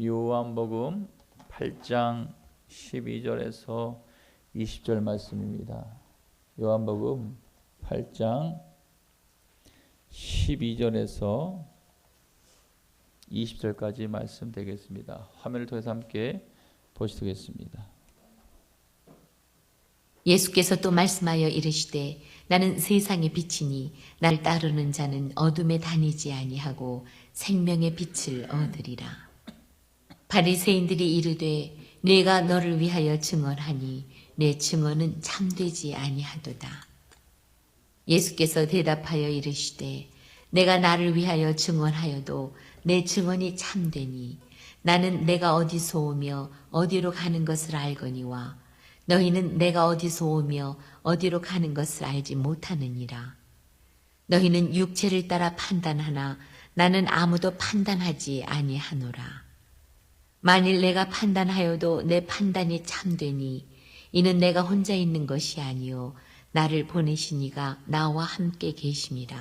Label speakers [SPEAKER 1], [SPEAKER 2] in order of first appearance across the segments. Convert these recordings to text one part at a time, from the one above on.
[SPEAKER 1] 요한복음 8장 12절에서 20절 말씀입니다. 요한복음 8장 12절에서 20절까지 말씀 되겠습니다. 화면을 통해서 함께 보시겠습니다.
[SPEAKER 2] 예수께서 또 말씀하여 이르시되 나는 세상의 빛이니 나를 따르는 자는 어둠에 다니지 아니하고 생명의 빛을 얻으리라. 바리새인들이 이르되 내가 너를 위하여 증언하니 내 증언은 참되지 아니하도다. 예수께서 대답하여 이르시되 내가 나를 위하여 증언하여도 내 증언이 참되니 나는 내가 어디서 오며 어디로 가는 것을 알거니와 너희는 내가 어디서 오며 어디로 가는 것을 알지 못하느니라. 너희는 육체를 따라 판단하나 나는 아무도 판단하지 아니하노라. 만일 내가 판단하여도 내 판단이 참되니 이는 내가 혼자 있는 것이 아니요 나를 보내신 이가 나와 함께 계심이라.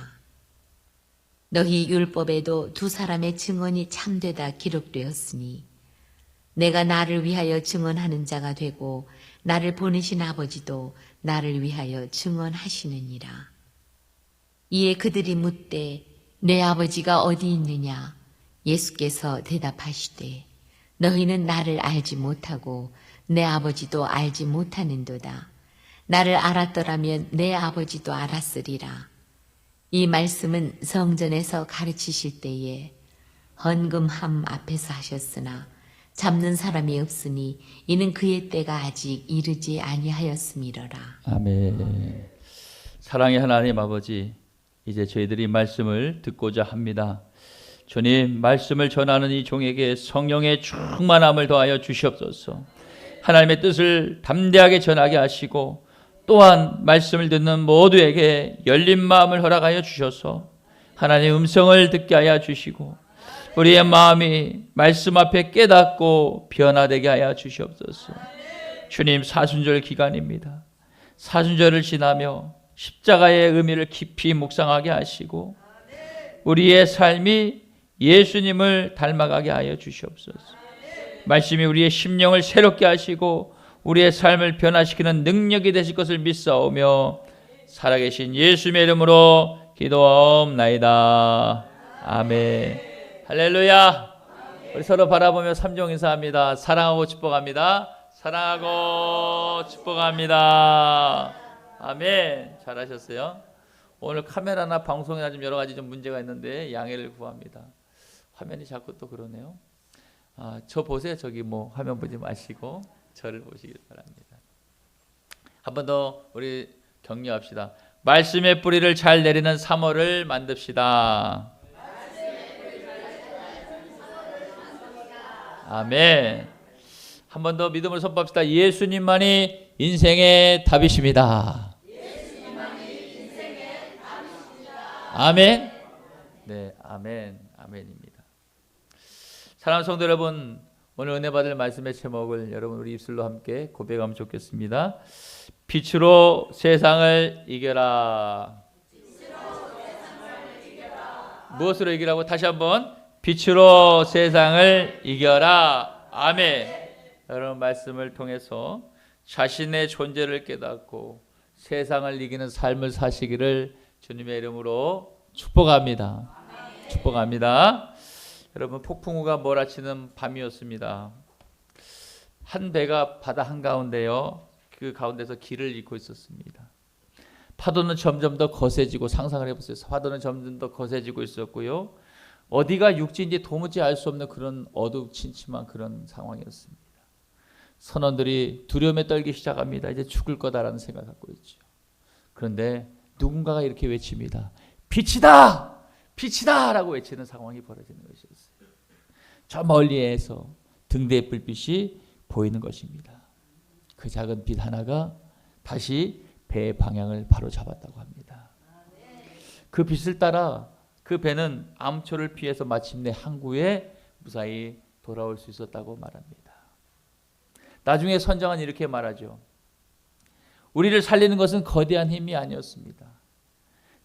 [SPEAKER 2] 너희 율법에도 두 사람의 증언이 참되다 기록되었으니 내가 나를 위하여 증언하는 자가 되고 나를 보내신 아버지도 나를 위하여 증언하시느니라. 이에 그들이 묻되 내 아버지가 어디 있느냐? 예수께서 대답하시되 너희는 나를 알지 못하고 내 아버지도 알지 못하는도다. 나를 알았더라면 내 아버지도 알았으리라. 이 말씀은 성전에서 가르치실 때에 헌금함 앞에서 하셨으나 잡는 사람이 없으니 이는 그의 때가 아직 이르지 아니하였음이로라.
[SPEAKER 1] 아멘. 사랑의 하나님 아버지, 이제 저희들이 말씀을 듣고자 합니다. 주님, 말씀을 전하는 이 종에게 성령의 충만함을 더하여 주시옵소서. 하나님의 뜻을 담대하게 전하게 하시고 또한 말씀을 듣는 모두에게 열린 마음을 허락하여 주셔서 하나님의 음성을 듣게 하여 주시고 우리의 마음이 말씀 앞에 깨닫고 변화되게 하여 주시옵소서. 주님, 사순절 기간입니다. 사순절을 지나며 십자가의 의미를 깊이 묵상하게 하시고 우리의 삶이 예수님을 닮아가게 하여 주시옵소서. 말씀이 우리의 심령을 새롭게 하시고 우리의 삶을 변화시키는 능력이 되실 것을 믿사오며 살아계신 예수님의 이름으로 기도하옵나이다. 아멘. 할렐루야. 우리 서로 바라보며 삼종 인사합니다. 사랑하고 축복합니다. 사랑하고 축복합니다. 아멘. 잘하셨어요. 오늘 카메라나 방송이나 좀 여러 가지 좀 문제가 있는데 양해를 구합니다. 화면이 자꾸 또 그러네요. 저 보세요. 저기 뭐 화면 보지 마시고 저를 보시길 바랍니다. 한 번 더 우리 격려합시다. 말씀의 뿌리를 잘 내리는 3월을 만듭시다. 아멘. 한 번 더 믿음으로 선포합시다. 예수님만이 인생의 답이십니다. 아멘. 네, 아멘. 아멘입니다. 사랑하는 성도 여러분, 오늘 은혜 받을 말씀의 제목을 여러분 우리 입술로 함께 고백하면 좋겠습니다. 빛으로 세상을 이겨라. 무엇으로 이기라고? 다시 한번. 빛으로 세상을 이겨라. 아멘. 여러분 말씀을 통해서 자신의 존재를 깨닫고 세상을 이기는 삶을 사시기를 주님의 이름으로 축복합니다. 축복합니다. 여러분, 폭풍우가 몰아치는 밤이었습니다. 한 배가 바다 한가운데요, 그 가운데서 길을 잃고 있었습니다. 파도는 점점 더 거세지고, 상상을 해보세요. 파도는 점점 더 거세지고 있었고요, 어디가 육지인지 도무지 알 수 없는 그런 어두침침한 그런 상황이었습니다. 선원들이 두려움에 떨기 시작합니다. 이제 죽을 거다라는 생각을 갖고 있죠. 그런데 누군가가 이렇게 외칩니다. 빛이다! 빛이다! 라고 외치는 상황이 벌어지는 것이었어요. 저 멀리에서 등대의 불빛이 보이는 것입니다. 그 작은 빛 하나가 다시 배의 방향을 바로 잡았다고 합니다. 그 빛을 따라 그 배는 암초를 피해서 마침내 항구에 무사히 돌아올 수 있었다고 말합니다. 나중에 선장은 이렇게 말하죠. 우리를 살리는 것은 거대한 힘이 아니었습니다.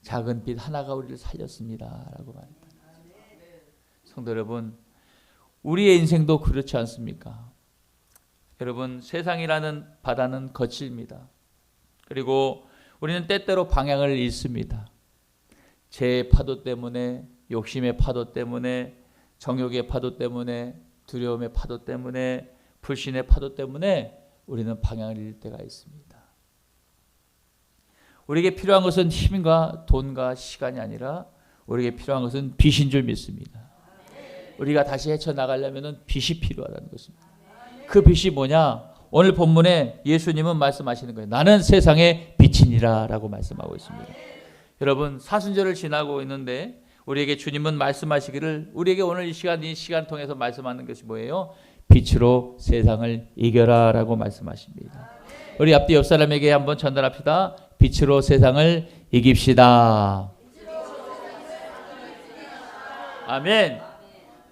[SPEAKER 1] 작은 빛 하나가 우리를 살렸습니다. 라고 말합니다. 성도 여러분, 우리의 인생도 그렇지 않습니까? 여러분, 세상이라는 바다는 거칠입니다. 그리고 우리는 때때로 방향을 잃습니다. 제 파도 때문에, 욕심의 파도 때문에, 정욕의 파도 때문에, 두려움의 파도 때문에, 불신의 파도 때문에 우리는 방향을 잃을 때가 있습니다. 우리에게 필요한 것은 힘과 돈과 시간이 아니라 우리에게 필요한 것은 빛인 줄 믿습니다. 우리가 다시 헤쳐나가려면 빛이 필요하다는 것입니다. 그 빛이 뭐냐? 오늘 본문에 예수님은 말씀하시는 거예요. 나는 세상의 빛이니라 라고 말씀하고 있습니다. 여러분, 사순절을 지나고 있는데 우리에게 주님은 말씀하시기를, 우리에게 오늘 이 시간 통해서 말씀하는 것이 뭐예요? 빛으로 세상을 이겨라 라고 말씀하십니다. 우리 앞뒤 옆 사람에게 한번 전달합시다. 빛으로 세상을 이깁시다. 아멘.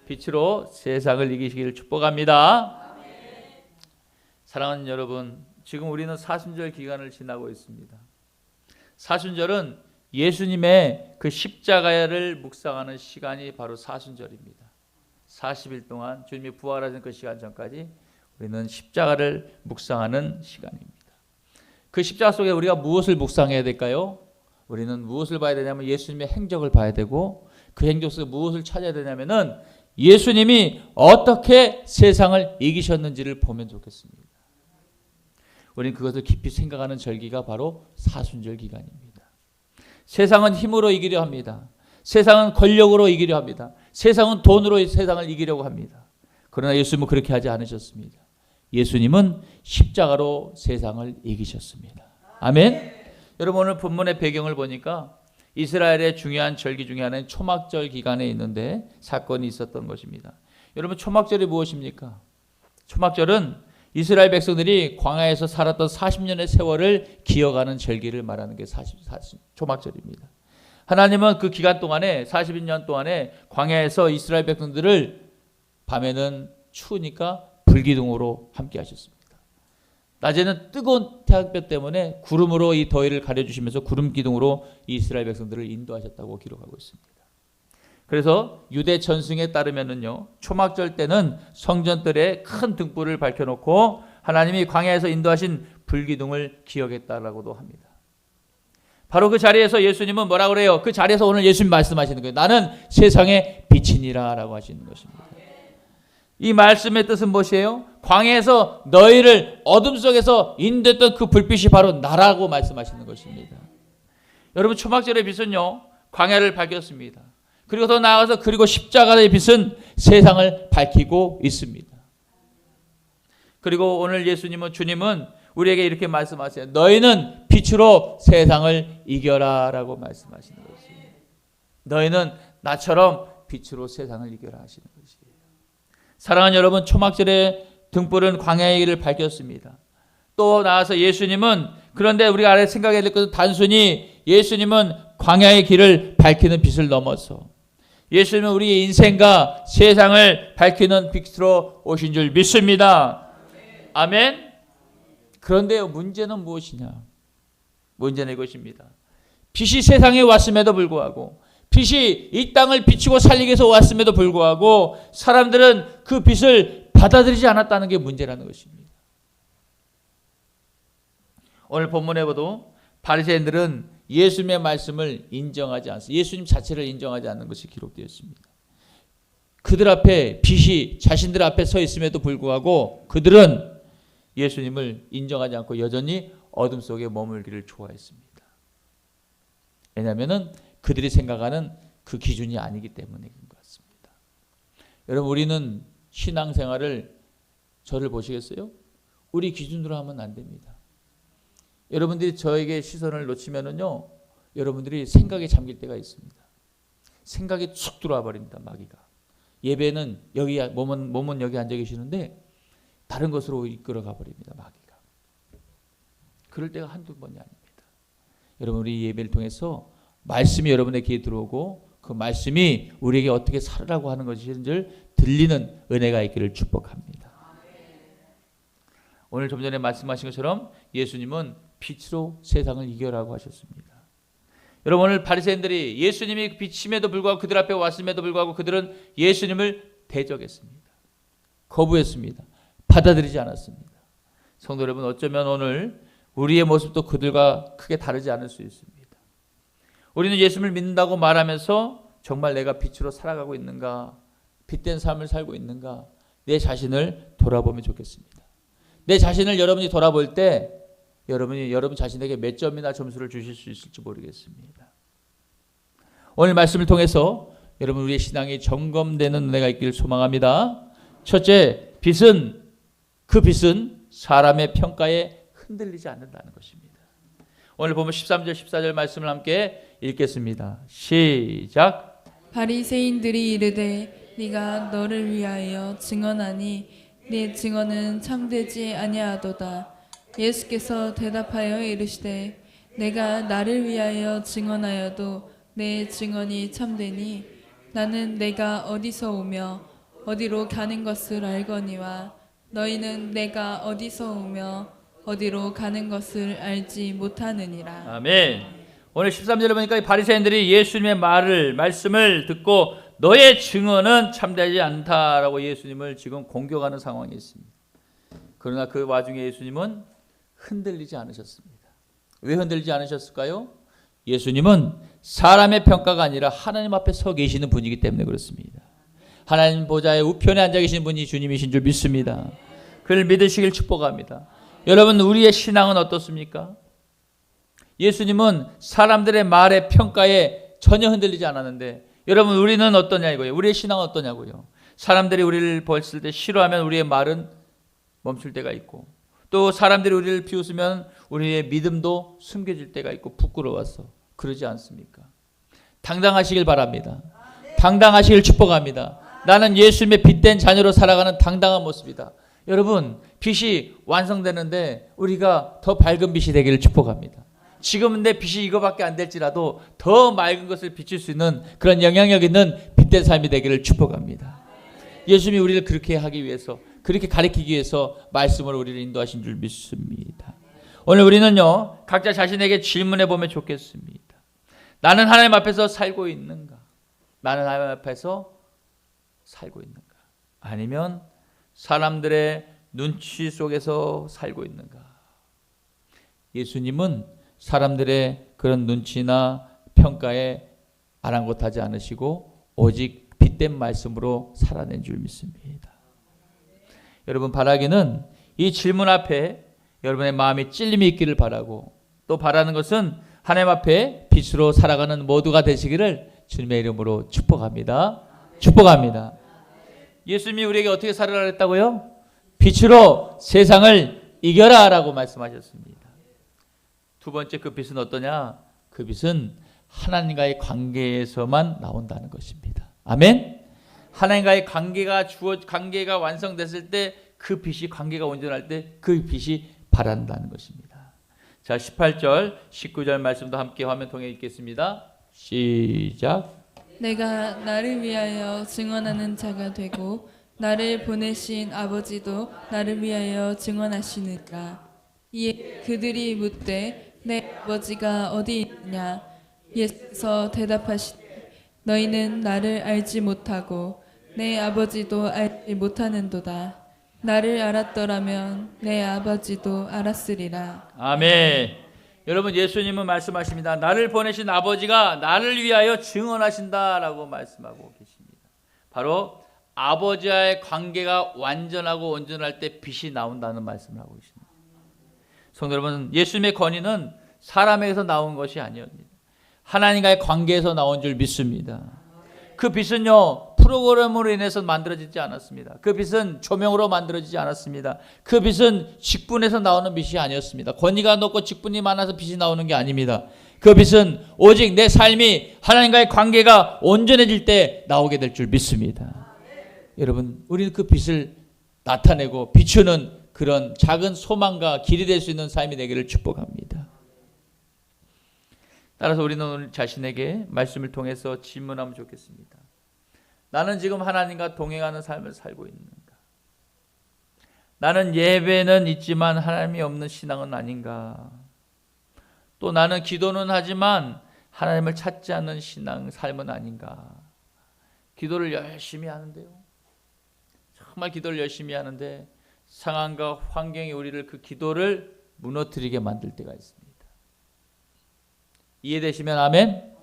[SPEAKER 1] 빛으로 세상을 이기시기를 축복합니다. 사랑하는 여러분, 지금 우리는 사순절 기간을 지나고 있습니다. 사순절은 예수님의 그 십자가를 묵상하는 시간이 바로 사순절입니다. 40일 동안 주님이 부활하신 그 시간 전까지 우리는 십자가를 묵상하는 시간입니다. 그 십자가 속에 우리가 무엇을 묵상해야 될까요? 우리는 무엇을 봐야 되냐면 예수님의 행적을 봐야 되고, 그 행적 속에 무엇을 찾아야 되냐면은 예수님이 어떻게 세상을 이기셨는지를 보면 좋겠습니다. 우리는 그것을 깊이 생각하는 절기가 바로 사순절 기간입니다. 세상은 힘으로 이기려 합니다. 세상은 권력으로 이기려 합니다. 세상은 돈으로 세상을 이기려고 합니다. 그러나 예수님은 그렇게 하지 않으셨습니다. 예수님은 십자가로 세상을 이기셨습니다. 아멘. 여러분, 오늘 본문의 배경을 보니까 이스라엘의 중요한 절기 중에 하나인 초막절 기간에 있는데 사건이 있었던 것입니다. 여러분, 초막절이 무엇입니까? 초막절은 이스라엘 백성들이 광야에서 살았던 40년의 세월을 기억하는 절기를 말하는 게 초막절입니다. 하나님은 그 기간 동안에 40년 동안에 광야에서 이스라엘 백성들을 밤에는 추우니까 불기둥으로 함께 하셨습니다. 낮에는 뜨거운 태양볕 때문에 구름으로 이 더위를 가려주시면서 구름 기둥으로 이스라엘 백성들을 인도하셨다고 기록하고 있습니다. 그래서 유대 전승에 따르면은요, 초막절 때는 성전들에 큰 등불을 밝혀놓고 하나님이 광야에서 인도하신 불기둥을 기억했다라고도 합니다. 바로 그 자리에서 예수님은 뭐라 그래요? 그 자리에서 오늘 예수님 말씀하시는 거예요. 나는 세상의 빛이니라 라고 하시는 것입니다. 이 말씀의 뜻은 무엇이에요? 광야에서 너희를 어둠 속에서 인도했던 그 불빛이 바로 나라고 말씀하시는 것입니다. 여러분, 초막절의 빛은요, 광야를 밝혔습니다. 그리고 더 나아가서 그리고 십자가의 빛은 세상을 밝히고 있습니다. 그리고 오늘 주님은 우리에게 이렇게 말씀하세요. 너희는 빛으로 세상을 이겨라 라고 말씀하시는 것이에요. 너희는 나처럼 빛으로 세상을 이겨라 하시는 것이에요. 사랑하는 여러분, 초막절의 등불은 광야의 길을 밝혔습니다. 또 나아서 예수님은, 그런데 우리가 알아야 생각해야 될 것은 단순히 예수님은 광야의 길을 밝히는 빛을 넘어서 예수님은 우리의 인생과 세상을 밝히는 빛으로 오신 줄 믿습니다. 아멘. 그런데요, 문제는 무엇이냐? 문제는 이것입니다. 빛이 세상에 왔음에도 불구하고, 빛이 이 땅을 비추고 살리기 위해서 왔음에도 불구하고 사람들은 그 빛을 받아들이지 않았다는 게 문제라는 것입니다. 오늘 본문에 봐도 바리새인들은 예수님의 말씀을 인정하지 않습니다. 예수님 자체를 인정하지 않는 것이 기록되어 있습니다. 그들 앞에 빛이 자신들 앞에 서 있음에도 불구하고 그들은 예수님을 인정하지 않고 여전히 어둠 속에 머물기를 좋아했습니다. 왜냐하면 그들이 생각하는 그 기준이 아니기 때문인 것 같습니다. 여러분, 우리는 신앙생활을, 저를 보시겠어요? 우리 기준으로 하면 안 됩니다. 여러분들이 저에게 시선을 놓치면은요, 여러분들이 생각에 잠길 때가 있습니다. 생각이 쑥 들어와 버립니다. 마귀가. 예배는 여기 몸은 여기 앉아 계시는데 다른 것으로 이끌어가 버립니다. 마귀가. 그럴 때가 한두 번이 아닙니다. 여러분, 우리 예배를 통해서 말씀이 여러분의 귀에 들어오고 그 말씀이 우리에게 어떻게 살으라고 하는 것인지를 들리는 은혜가 있기를 축복합니다. 오늘 좀 전에 말씀하신 것처럼 예수님은 빛으로 세상을 이겨라고 하셨습니다. 여러분, 오늘 바리새인들이 예수님이 빛임에도 불구하고 그들 앞에 왔음에도 불구하고 그들은 예수님을 대적했습니다. 거부했습니다. 받아들이지 않았습니다. 성도 여러분, 어쩌면 오늘 우리의 모습도 그들과 크게 다르지 않을 수 있습니다. 우리는 예수를 믿는다고 말하면서 정말 내가 빛으로 살아가고 있는가, 빛된 삶을 살고 있는가, 내 자신을 돌아보면 좋겠습니다. 내 자신을 여러분이 돌아볼 때 여러분이 여러분 자신에게 몇 점이나 점수를 주실 수 있을지 모르겠습니다. 오늘 말씀을 통해서 여러분 우리의 신앙이 점검되는 은혜가 있기를 소망합니다. 첫째, 그 빛은 사람의 평가에 흔들리지 않는다는 것입니다. 오늘 보면 13절 14절 말씀을 함께 읽겠습니다. 시작.
[SPEAKER 3] 바리새인들이 이르되 네가 너를 위하여 증언하니 네 증언은 참되지 아니하도다. 예수께서 대답하여 이르시되 내가 나를 위하여 증언하여도 내 증언이 참되니 나는 내가 어디서 오며 어디로 가는 것을 알거니와 너희는 내가 어디서 오며 어디로 가는 것을 알지 못하느니라.
[SPEAKER 1] 아멘. 오늘 13절에 보니까 바리새인들이 예수님의 말씀을 듣고 너의 증언은 참되지 않다라고 예수님을 지금 공격하는 상황이 있습니다. 그러나 그 와중에 예수님은 흔들리지 않으셨습니다. 왜 흔들리지 않으셨을까요? 예수님은 사람의 평가가 아니라 하나님 앞에 서 계시는 분이기 때문에 그렇습니다. 하나님 보좌의 우편에 앉아 계신 분이 주님이신 줄 믿습니다. 그를 믿으시길 축복합니다. 여러분, 우리의 신앙은 어떻습니까? 예수님은 사람들의 말의 평가에 전혀 흔들리지 않았는데 여러분, 우리는 어떠냐고요? 우리의 신앙은 어떠냐고요? 사람들이 우리를 봤을 때 싫어하면 우리의 말은 멈출 때가 있고, 또 사람들이 우리를 비웃으면 우리의 믿음도 숨겨질 때가 있고 부끄러워서 그러지 않습니까? 당당하시길 바랍니다. 당당하시길 축복합니다. 나는 예수님의 빛된 자녀로 살아가는 당당한 모습이다. 여러분, 빛이 완성되는데 우리가 더 밝은 빛이 되기를 축복합니다. 지금은 내 빛이 이거밖에 안 될지라도 더 맑은 것을 비출 수 있는 그런 영향력 있는 빛된 삶이 되기를 축복합니다. 예수님이 우리를 그렇게 하기 위해서, 그렇게 가르치기 위해서 말씀으로 우리를 인도하신 줄 믿습니다. 오늘 우리는요, 각자 자신에게 질문해 보면 좋겠습니다. 나는 하나님 앞에서 살고 있는가? 나는 하나님 앞에서 살고 있는가? 아니면 사람들의 눈치 속에서 살고 있는가? 예수님은 사람들의 그런 눈치나 평가에 아랑곳하지 않으시고 오직 빛된 말씀으로 살아낸 줄 믿습니다. 여러분, 바라기는 이 질문 앞에 여러분의 마음에 찔림이 있기를 바라고, 또 바라는 것은 하나님 앞에 빛으로 살아가는 모두가 되시기를 주님의 이름으로 축복합니다. 축복합니다. 예수님이 우리에게 어떻게 살아라 했다고요? 빛으로 세상을 이겨라 라고 말씀하셨습니다. 두 번째, 그 빛은 어떠냐? 그 빛은 하나님과의 관계에서만 나온다는 것입니다. 아멘. 하나님과의 관계가 완성됐을 때 그 빛이, 관계가 온전할 때 그 빛이 발한다는 것입니다. 자, 18절 19절 말씀도 함께 화면 통해 읽겠습니다. 시작.
[SPEAKER 3] 내가 나를 위하여 증언하는 자가 되고 나를 보내신 아버지도 나를 위하여 증언하시니까. 이에 그들이 묻되 내 아버지가 어디 있느냐? 예수께서 대답하시되 너희는 나를 알지 못하고 내 아버지도 알지 못하는도다. 나를 알았더라면 내 아버지도 알았으리라.
[SPEAKER 1] 아멘. 여러분, 예수님은 말씀하십니다. 나를 보내신 아버지가 나를 위하여 증언하신다라고 말씀하고 계십니다. 바로 아버지와의 관계가 완전하고 온전할 때 빛이 나온다는 말씀을 하고 계십니다. 성도 여러분, 예수님의 권위는 사람에게서 나온 것이 아니었습니다. 하나님과의 관계에서 나온 줄 믿습니다. 그 빛은요, 프로그램으로 인해서 만들어지지 않았습니다. 그 빛은 조명으로 만들어지지 않았습니다. 그 빛은 직분에서 나오는 빛이 아니었습니다. 권위가 높고 직분이 많아서 빛이 나오는 게 아닙니다. 그 빛은 오직 내 삶이 하나님과의 관계가 온전해질 때 나오게 될 줄 믿습니다. 여러분, 우리는 그 빛을 나타내고 비추는 그런 작은 소망과 길이 될 수 있는 삶이 되기를 축복합니다. 따라서 우리는 오늘 자신에게 말씀을 통해서 질문하면 좋겠습니다. 나는 지금 하나님과 동행하는 삶을 살고 있는가? 나는 예배는 있지만 하나님이 없는 신앙은 아닌가? 또 나는 기도는 하지만 하나님을 찾지 않는 신앙 삶은 아닌가? 기도를 열심히 하는데요, 정말 기도를 열심히 하는데 상황과 환경이 우리를 그 기도를 무너뜨리게 만들 때가 있습니다. 이해되시면 아멘.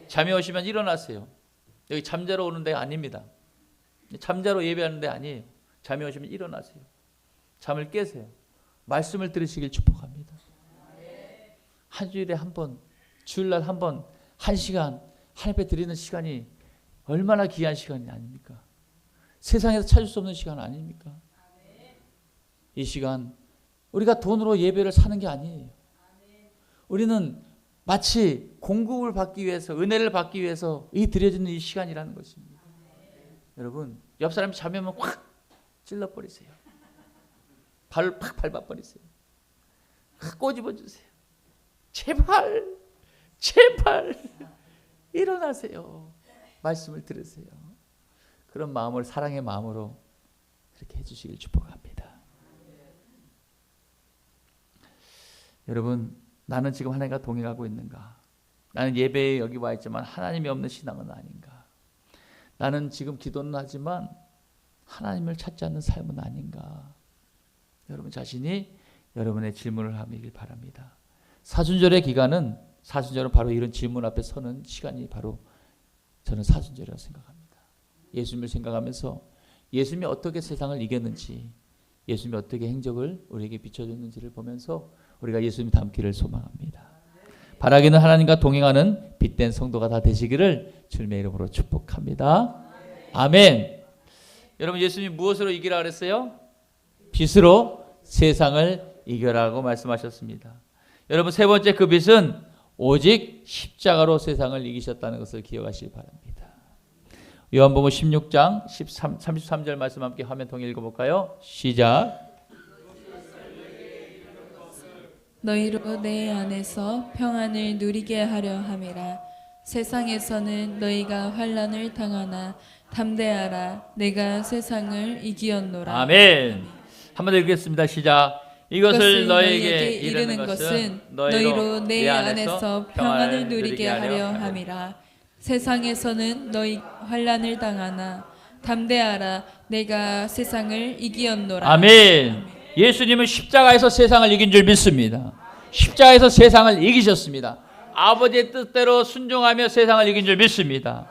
[SPEAKER 1] 잠이 오시면 일어나세요. 여기 잠자러 오는 데가 아닙니다. 잠자러 예배하는 데 아니에요. 잠이 오시면 일어나세요. 잠을 깨세요. 말씀을 들으시길 축복합니다. 한 주일에 한 번, 주일날 한 번, 1시간 하나님 앞에 드리는 시간이 얼마나 귀한 시간이 아닙니까? 세상에서 찾을 수 없는 시간 아닙니까? 이 시간 우리가 돈으로 예배를 사는 게 아니에요. 우리는 마치 공급을 받기 위해서, 은혜를 받기 위해서 이 드려지는 이 시간이라는 것입니다. 여러분, 옆 사람이 자면 확 찔러버리세요. 발을 팍 밟아버리세요. 확 꼬집어주세요. 제발 일어나세요. 말씀을 들으세요. 그런 마음을 사랑의 마음으로 그렇게 해주시길 축복합니다. 여러분, 나는 지금 하나님과 동행하고 있는가? 나는 예배에 여기 와 있지만 하나님이 없는 신앙은 아닌가? 나는 지금 기도는 하지만 하나님을 찾지 않는 삶은 아닌가? 여러분 자신이 여러분의 질문을 하길 바랍니다. 사순절의 기간은, 사순절은 바로 이런 질문 앞에 서는 시간이 바로 저는 사순절이라고 생각합니다. 예수님을 생각하면서 예수님이 어떻게 세상을 이겼는지, 예수님이 어떻게 행적을 우리에게 비춰줬는지를 보면서 우리가 예수님 닮기를 소망합니다. 바라기는 하나님과 동행하는 빛된 성도가 다 되시기를 주님의 이름으로 축복합니다. 아멘. 여러분, 예수님이 무엇으로 이기라 그랬어요? 빛으로 세상을 이겨라고 말씀하셨습니다. 여러분, 세 번째 그 빛은 오직 십자가로 세상을 이기셨다는 것을 기억하시기 바랍니다. 요한복음 16장 33절 말씀 함께 화면 통해 읽어볼까요? 시작.
[SPEAKER 3] 너희로 내 안에서 평안을 누리게 하려 함이라. 세상에서는 너희가 환난을 당하나 담대하라. 내가 세상을 이기었노라.
[SPEAKER 1] 아멘. 한번 더 읽겠습니다. 시작. 이것을 너희에게 이르는 것은
[SPEAKER 3] 너희로 내 안에서 평안을 누리게 하려 함이라. 세상에서는 너희 환난을 당하나 담대하라. 내가 세상을 이기었노라.
[SPEAKER 1] 아멘. 예수님은 십자가에서 세상을 이긴 줄 믿습니다. 십자가에서 세상을 이기셨습니다. 아버지의 뜻대로 순종하며 세상을 이긴 줄 믿습니다.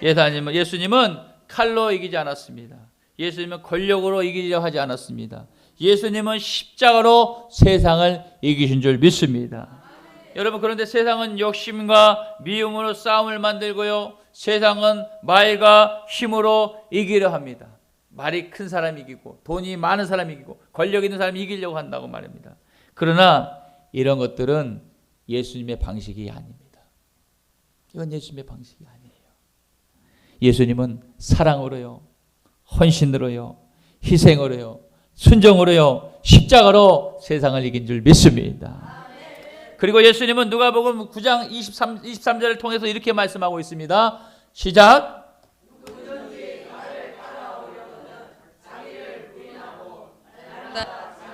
[SPEAKER 1] 예수님은 칼로 이기지 않았습니다. 예수님은 권력으로 이기려 하지 않았습니다. 예수님은 십자가로 세상을 이기신 줄 믿습니다. 여러분, 그런데 세상은 욕심과 미움으로 싸움을 만들고요, 세상은 말과 힘으로 이기려 합니다. 말이 큰 사람이 이기고 돈이 많은 사람이 이기고 권력 있는 사람이 이기려고 한다고 말합니다. 그러나 이런 것들은 예수님의 방식이 아닙니다. 이건 예수님의 방식이 아니에요. 예수님은 사랑으로요, 헌신으로요, 희생으로요, 순종으로요, 십자가로 세상을 이긴 줄 믿습니다. 그리고 예수님은 누가복음 9장 23절을 통해서 이렇게 말씀하고 있습니다. 시작.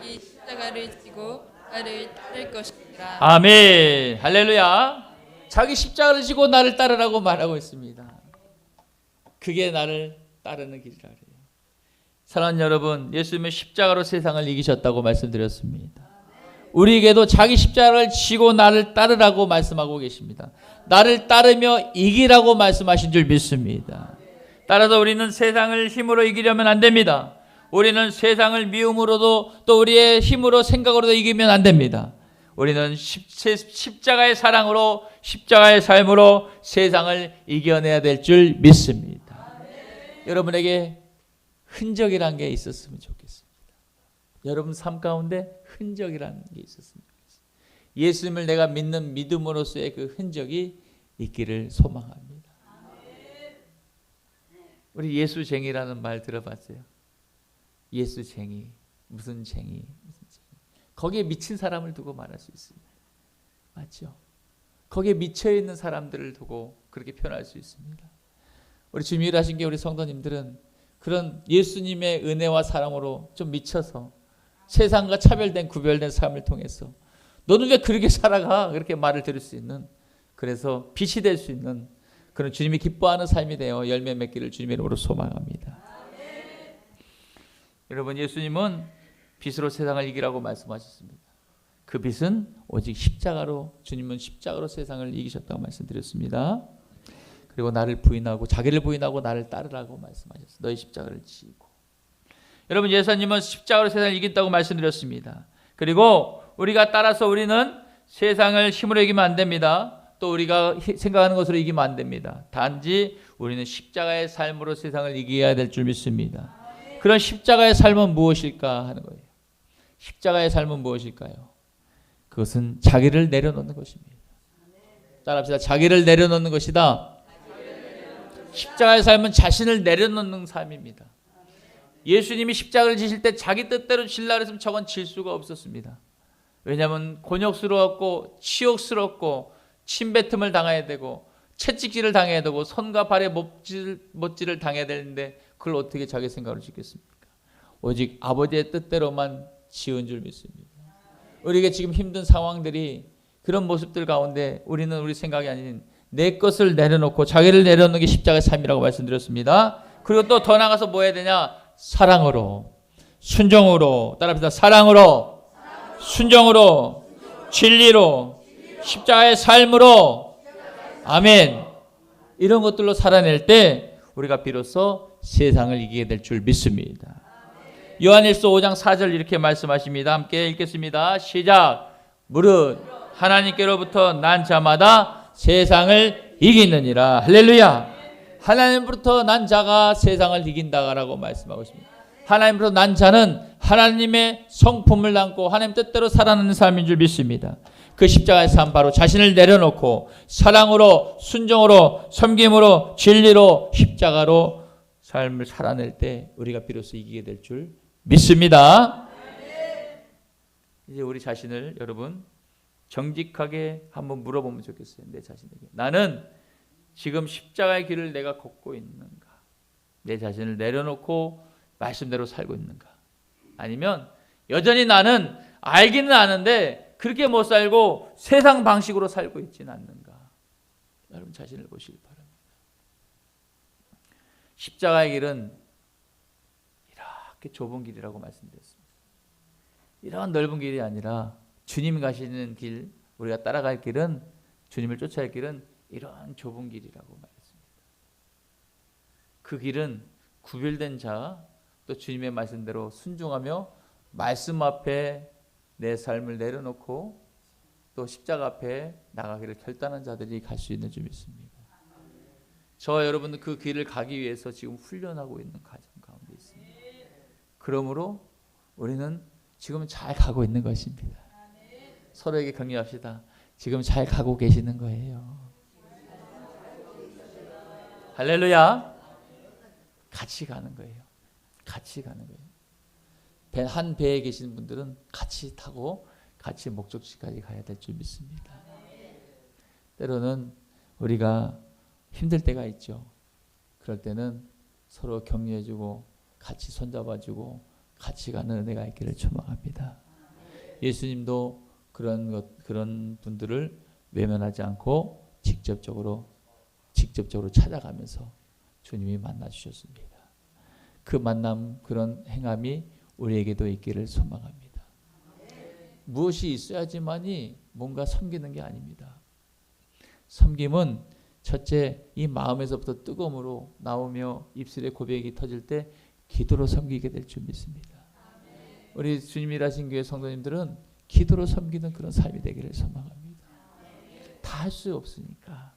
[SPEAKER 3] 이 십자가를 지고 나를 따를 것이라.
[SPEAKER 1] 아멘. 할렐루야. 자기 십자가를 지고 나를 따르라고 말하고 있습니다. 그게 나를 따르는 길이라 그래요. 사랑하는 여러분, 예수님은 십자가로 세상을 이기셨다고 말씀드렸습니다. 우리에게도 자기 십자가를 지고 나를 따르라고 말씀하고 계십니다. 나를 따르며 이기라고 말씀하신 줄 믿습니다. 따라서 우리는 세상을 힘으로 이기려면 안 됩니다. 우리는 세상을 미움으로도 또 우리의 힘으로 생각으로도 이기면 안 됩니다. 우리는 십자가의 사랑으로, 십자가의 삶으로 세상을 이겨내야 될 줄 믿습니다. 여러분에게 흔적이란 게 있었으면 좋겠습니다. 여러분 삶 가운데 흔적이라는 게 있었으면 좋겠습니다. 예수님을 내가 믿는 믿음으로서의 그 흔적이 있기를 소망합니다. 우리 예수쟁이라는 말 들어봤어요? 예수쟁이, 무슨 쟁이, 무슨 쟁이. 거기에 미친 사람을 두고 말할 수 있습니다. 맞죠? 거기에 미쳐있는 사람들을 두고 그렇게 표현할 수 있습니다. 우리 주님 일하신 게 우리 성도님들은 그런 예수님의 은혜와 사랑으로 좀 미쳐서 세상과 차별된 구별된 삶을 통해서 너는 왜 그렇게 살아가? 그렇게 말을 들을 수 있는, 그래서 빛이 될 수 있는 그런 주님이 기뻐하는 삶이 되어 열매 맺기를 주님의 이름으로 소망합니다. 여러분, 예수님은 빛으로 세상을 이기라고 말씀하셨습니다. 그 빛은 오직 십자가로, 주님은 십자가로 세상을 이기셨다고 말씀드렸습니다. 그리고 나를 부인하고, 자기를 부인하고 나를 따르라고 말씀하셨어요. 너희 십자가를 지고. 여러분, 예수님은 십자가로 세상을 이긴다고 말씀드렸습니다. 그리고 우리가 따라서 우리는 세상을 힘으로 이기면 안 됩니다. 또 우리가 생각하는 것으로 이기면 안 됩니다. 단지 우리는 십자가의 삶으로 세상을 이겨야 될 줄 믿습니다. 그런 십자가의 삶은 무엇일까 하는 거예요. 십자가의 삶은 무엇일까요? 그것은 자기를 내려놓는 것입니다. 따라합시다. 자기를 내려놓는 것이다. 십자가의 삶은 자신을 내려놓는 삶입니다. 예수님이 십자가를 지실 때 자기 뜻대로 질라 그랬으면 저건 질 수가 없었습니다. 왜냐하면 곤욕스러웠고 치욕스럽고 침뱉음을 당해야 되고 채찍질을 당해야 되고 손과 발에 못질을 당해야 되는데 그걸 어떻게 자기 생각으로 짓겠습니까? 오직 아버지의 뜻대로만 지은 줄 믿습니다. 우리에게 지금 힘든 상황들이 그런 모습들 가운데 우리는 우리 생각이 아닌 내 것을 내려놓고 자기를 내려놓는 게 십자가의 삶이라고 말씀드렸습니다. 그리고 또 더 나가서 뭐 해야 되냐? 사랑으로, 순종으로, 따라합시다. 사랑으로, 순종으로, 진리로, 십자가의 삶으로, 아멘. 이런 것들로 살아낼 때 우리가 비로소 세상을 이기게 될 줄 믿습니다. 요한일서 5장 4절 이렇게 말씀하십니다. 함께 읽겠습니다. 시작. 무릇 하나님께로부터 난 자마다 세상을 이기느니라. 할렐루야. 하나님으로부터 난 자가 세상을 이긴다라고 말씀하고 있습니다. 하나님으로부터 난 자는 하나님의 성품을 담고 하나님 뜻대로 살아가는 삶인 줄 믿습니다. 그 십자가의 삶, 바로 자신을 내려놓고 사랑으로, 순종으로, 섬김으로, 진리로, 십자가로 삶을 살아낼 때 우리가 비로소 이기게 될 줄 믿습니다. 이제 우리 자신을 여러분 정직하게 한번 물어보면 좋겠어요. 내 자신에게. 나는 지금 십자가의 길을 내가 걷고 있는가? 내 자신을 내려놓고 말씀대로 살고 있는가? 아니면 여전히 나는 알기는 아는데 그렇게 못 살고 세상 방식으로 살고 있지는 않는가? 여러분 자신을 보시기 바랍니다. 십자가의 길은 이렇게 좁은 길이라고 말씀드렸습니다. 이런 넓은 길이 아니라 주님 가시는 길, 우리가 따라갈 길은, 주님을 쫓아야 할 길은 이런 좁은 길이라고 말했습니다. 그 길은 구별된 자, 또 주님의 말씀대로 순종하며 말씀 앞에 내 삶을 내려놓고 또 십자가 앞에 나가기를 결단한 자들이 갈 수 있는 줄 믿습니다. 저와 여러분은 그 길을 가기 위해서 지금 훈련하고 있는 과정 가운데 있습니다. 그러므로 우리는 지금 잘 가고 있는 것입니다. 서로에게 격려합시다. 지금 잘 가고 계시는 거예요. 할렐루야. 같이 가는 거예요. 같이 가는 거예요. 한 배에 계시는 분들은 같이 타고 같이 목적지까지 가야 될 줄 믿습니다. 때로는 우리가 힘들 때가 있죠. 그럴 때는 서로 격려해주고 같이 손잡아주고 같이 가는 은혜가 있기를 소망합니다. 예수님도 그런 분들을 외면하지 않고 직접적으로 찾아가면서 주님이 만나 주셨습니다. 그 만남, 그런 행함이 우리에게도 있기를 소망합니다. 무엇이 있어야지만이 뭔가 섬기는 게 아닙니다. 섬김은 첫째, 이 마음에서부터 뜨거움으로 나오며 입술에 고백이 터질 때 기도로 섬기게 될 줄 믿습니다. 우리 주님 일하신 교회 성도님들은 기도로 섬기는 그런 삶이 되기를 소망합니다. 다 할 수 없으니까.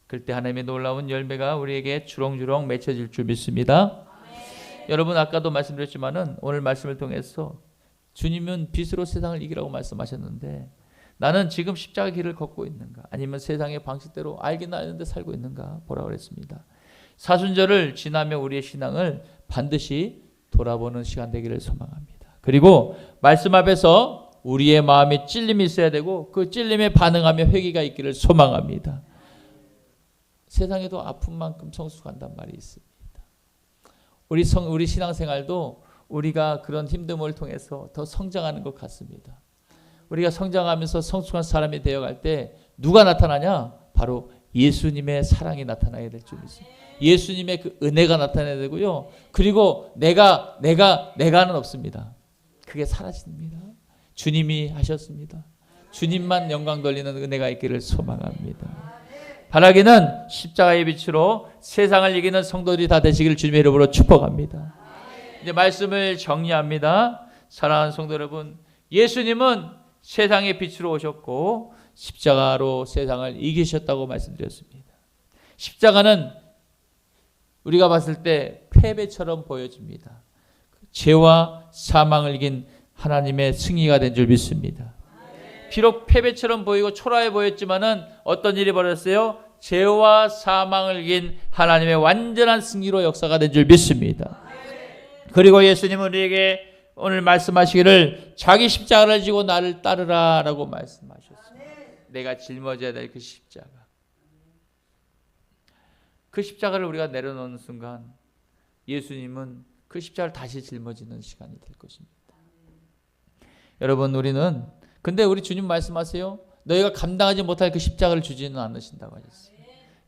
[SPEAKER 1] 그럴 때 하나님의 놀라운 열매가 우리에게 주렁주렁 맺혀질 줄 믿습니다. 여러분 아까도 말씀드렸지만은 오늘 말씀을 통해서 주님은 빛으로 세상을 이기라고 말씀하셨는데 나는 지금 십자가 길을 걷고 있는가? 아니면 세상의 방식대로 알기는 아는데 살고 있는가? 보라고 그랬습니다. 사순절을 지나며 우리의 신앙을 반드시 돌아보는 시간 되기를 소망합니다. 그리고 말씀 앞에서 우리의 마음에 찔림이 있어야 되고 그 찔림에 반응하며 회개가 있기를 소망합니다. 세상에도 아픈 만큼 성숙한단 말이 있습니다. 우리 신앙생활도 우리가 그런 힘듦을 통해서 더 성장하는 것 같습니다. 우리가 성장하면서 성숙한 사람이 되어갈 때 누가 나타나냐? 바로 예수님의 사랑이 나타나야 될 줄 믿습니다. 예수님의 그 은혜가 나타나야 되고요. 그리고 내가는 없습니다. 그게 사라집니다. 주님이 하셨습니다. 주님만 영광 돌리는 은혜가 있기를 소망합니다. 바라기는 십자가의 빛으로 세상을 이기는 성도들이 다 되시기를 주님의 이름으로 축복합니다. 이제 말씀을 정리합니다. 사랑하는 성도 여러분, 예수님은 세상의 빛으로 오셨고 십자가로 세상을 이기셨다고 말씀드렸습니다. 십자가는 우리가 봤을 때 패배처럼 보여집니다. 죄와 사망을 이긴 하나님의 승리가 된 줄 믿습니다. 비록 패배처럼 보이고 초라해 보였지만은 어떤 일이 벌어졌어요? 죄와 사망을 이긴 하나님의 완전한 승리로 역사가 된 줄 믿습니다. 그리고 예수님은 우리에게 오늘 말씀하시기를 자기 십자가를 지고 나를 따르라 라고 말씀하셨습니다. 내가 짊어져야 될 그 십자가. 그 십자가를 우리가 내려놓는 순간 예수님은 그 십자가를 다시 짊어지는 시간이 될 것입니다. 여러분, 근데 우리 주님 말씀하세요. 너희가 감당하지 못할 그 십자가를 주지는 않으신다고 하셨어요.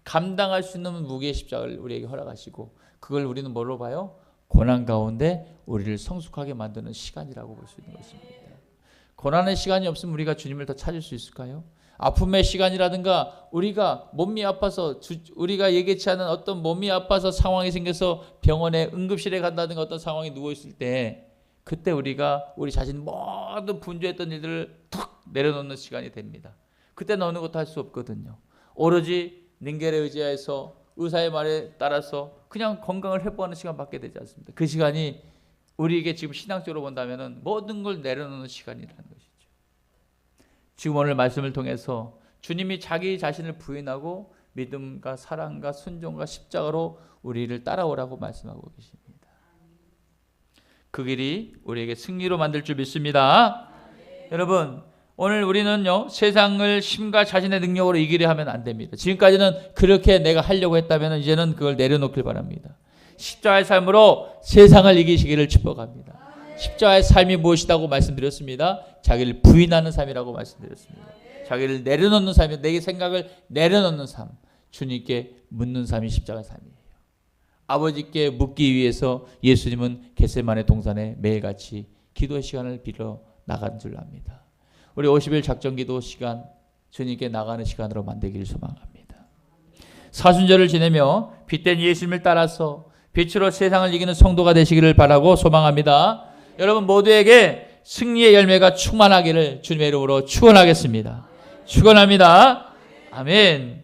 [SPEAKER 1] 감당할 수 있는 무게의 십자가를 우리에게 허락하시고 그걸 우리는 뭘로 봐요? 고난 가운데 우리를 성숙하게 만드는 시간이라고 볼 수 있는 것입니다. 고난의 시간이 없으면 우리가 주님을 더 찾을 수 있을까요? 아픔의 시간이라든가 우리가 몸이 아파서 우리가 예기치 않은 어떤 몸이 아파서 상황이 생겨서 병원에 응급실에 간다든가 어떤 상황에 누워있을 때 그때 우리가 우리 자신 모든 분주했던 일들을 툭 내려놓는 시간이 됩니다. 그때는 어느 것도 할 수 없거든요. 오로지 닌겔에 의지해서 의사의 말에 따라서 그냥 건강을 회복하는 시간밖에 되지 않습니다. 그 시간이 우리에게 지금 신앙적으로 본다면 모든 걸 내려놓는 시간이라는 것이죠. 지금 오늘 말씀을 통해서 주님이 자기 자신을 부인하고 믿음과 사랑과 순종과 십자가로 우리를 따라오라고 말씀하고 계십니다. 그 길이 우리에게 승리로 만들 줄 믿습니다. 여러분, 오늘 우리는요 세상을 힘과 자신의 능력으로 이기려 하면 안 됩니다. 지금까지는 그렇게 내가 하려고 했다면 이제는 그걸 내려놓길 바랍니다. 십자가의 삶으로 세상을 이기시기를 축복합니다. 십자가의 삶이 무엇이라고 말씀드렸습니다. 자기를 부인하는 삶이라고 말씀드렸습니다. 자기를 내려놓는 삶이, 내 생각을 내려놓는 삶, 주님께 묻는 삶이 십자가의 삶이에요. 아버지께 묻기 위해서 예수님은 겟세마네 동산에 매일같이 기도의 시간을 빌어 나간 줄 압니다. 우리 50일 작정기도 시간 주님께 나가는 시간으로 만들기를 소망합니다. 사순절을 지내며 빛된 예수님을 따라서 빛으로 세상을 이기는 성도가 되시기를 바라고 소망합니다. 여러분 모두에게 승리의 열매가 충만하기를 주님의 이름으로 축원하겠습니다. 축원합니다. 아멘.